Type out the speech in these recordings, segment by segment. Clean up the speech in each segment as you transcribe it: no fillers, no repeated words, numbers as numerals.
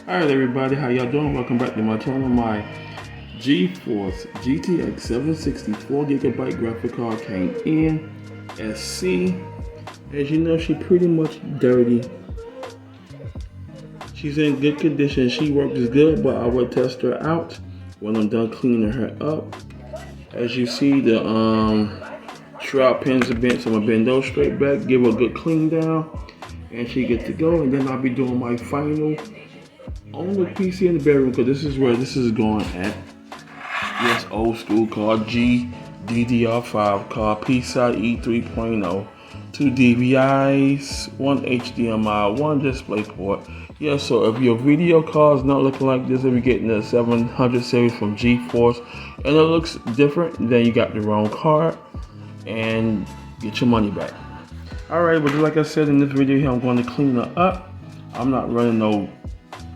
Alright everybody, how y'all doing? Welcome back to my channel. My GeForce GTX 760 4GB graphic card came in SC. As you know, she pretty much dirty. She's in good condition. She works good, but I will test her out when I'm done cleaning her up. As you see, the shroud pins are bent, so I'm gonna bend those straight back, give her a good clean down, and she gets to go. And then I'll be doing my final on the PC in the bedroom, because this is where this is going at. Yes, old school card, GDDR5 card, PCIe 3.0, 2 DVIs, 1 HDMI, 1 display port. Yeah, so if your video card is not looking like this, if you're getting the 700 series from GeForce and it looks different, then you got the wrong card and get your money back. Alright, but like I said in this video here, I'm going to clean her up. I'm not running no,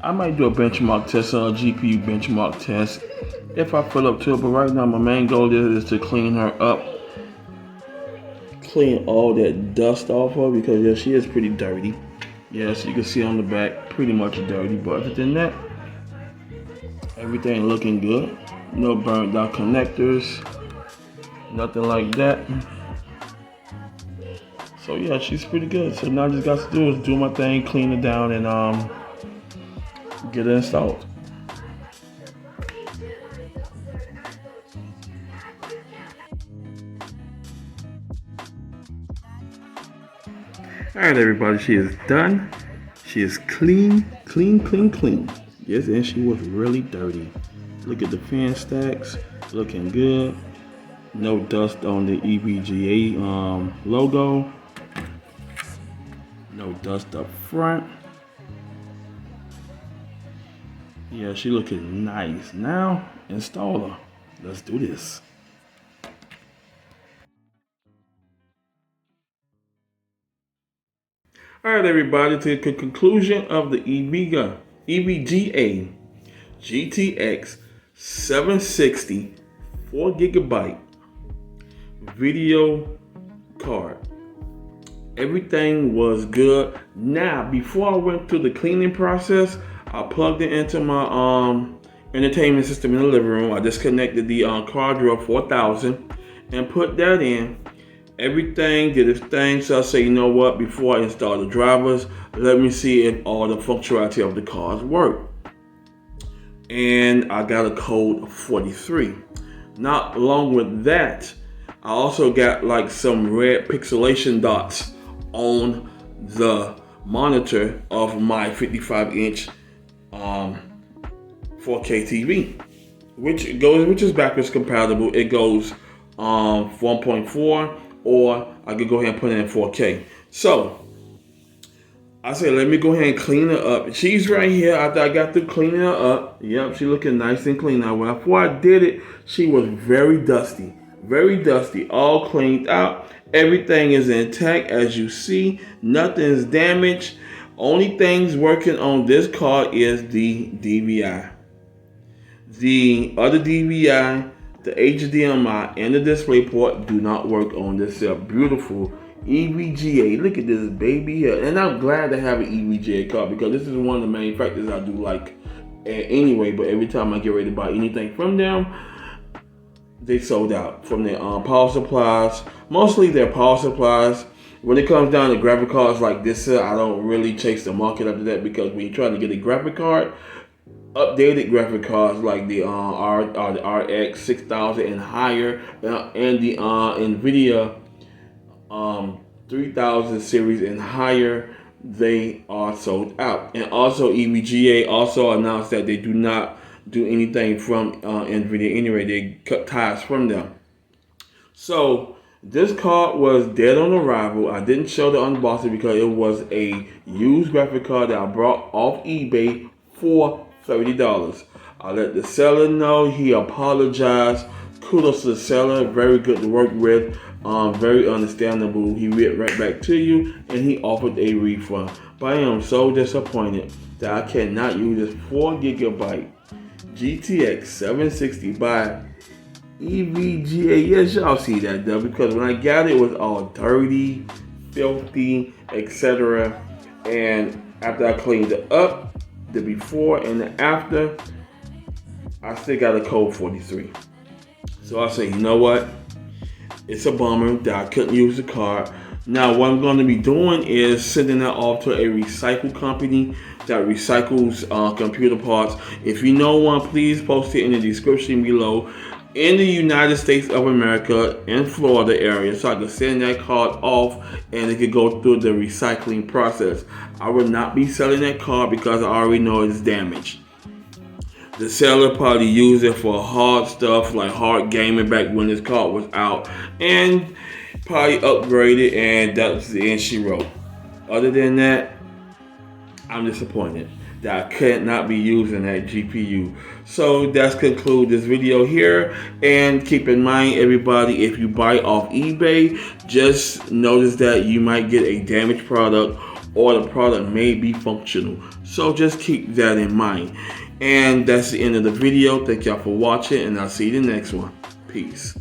I might do a benchmark test or a GPU benchmark test if I fill up to it, but right now my main goal is to clean her up, clean all that dust off her, because yeah, she is pretty dirty. Yes, you can see on the back, pretty much dirty, but other than that, everything looking good. No burnt out connectors, nothing like that. So yeah, she's pretty good. So now I just got to do is do my thing, clean it down, and get it installed. Alright everybody, she is done. She is clean. Yes, and she was really dirty. Look at the fan stacks, looking good. No dust on the EVGA logo. No dust up front. Yeah, she looking nice. Now, install her. Let's do this. Alright everybody, to the conclusion of the EVGA GTX 760 4GB video card. Everything was good. Now, before I went through the cleaning process, I plugged it into my entertainment system in the living room. I disconnected the card drawer 4000 and put that in. Everything did its thing, so I say, you know what, before I install the drivers, let me see if all the functionality of the cards work. And I got a code 43. Not along with that, I also got like some red pixelation dots on the monitor of my 55-inch 4K TV, which is backwards compatible. It goes 1.4, or I could go ahead and put it in 4K. So I said, let me go ahead and clean her up. She's right here. After I got through cleaning her up, yep, she looking nice and clean. Now, before I did it, she was very dusty, all cleaned out. Everything is intact, as you see. Nothing's damaged. Only things working on this card is the DVI. The other DVI, the HDMI, and the display port do not work on this beautiful EVGA. Look at this baby here. And I'm glad to have an EVGA card, because this is one of the main factors I do like anyway. But every time I get ready to buy anything from them, they sold out from their power supplies. Mostly their power supplies. When it comes down to graphic cards like this, I don't really chase the market after that, because when you're trying to get a graphic card, updated graphic cards like the RX 6000 and higher, and the NVIDIA 3000 series and higher, they are sold out. And also EVGA also announced that they do not do anything from NVIDIA anyway. They cut ties from them. So this card was dead on arrival. I didn't show the unboxing because it was a used graphic card that I brought off eBay for $30. I let the seller know. He apologized. Kudos to the seller. Very good to work with. Very understandable. He went right back to you and he offered a refund. But I am so disappointed that I cannot use this 4GB GTX 760 by EVGA. Yes, y'all see that though, because when I got it, it was all dirty, filthy, etc. And after I cleaned it up, the before and the after, I still got a code 43. So I say, you know what? It's a bummer that I couldn't use the card. Now what I'm going to be doing is sending that off to a recycle company that recycles computer parts. If you know one, please post it in the description below. In the United States of America, in Florida area, so I can send that card off and it could go through the recycling process. I will not be selling that card because I already know it's damaged. The seller probably used it for hard stuff like hard gaming back when this card was out, and probably upgraded, and that's the end she wrote. Other than that, I'm disappointed that I could not be using that GPU. So that's conclude this video here. And keep in mind, everybody, if you buy off eBay, just notice that you might get a damaged product or the product may be functional. So just keep that in mind. And that's the end of the video. Thank y'all for watching, and I'll see you in the next one. Peace.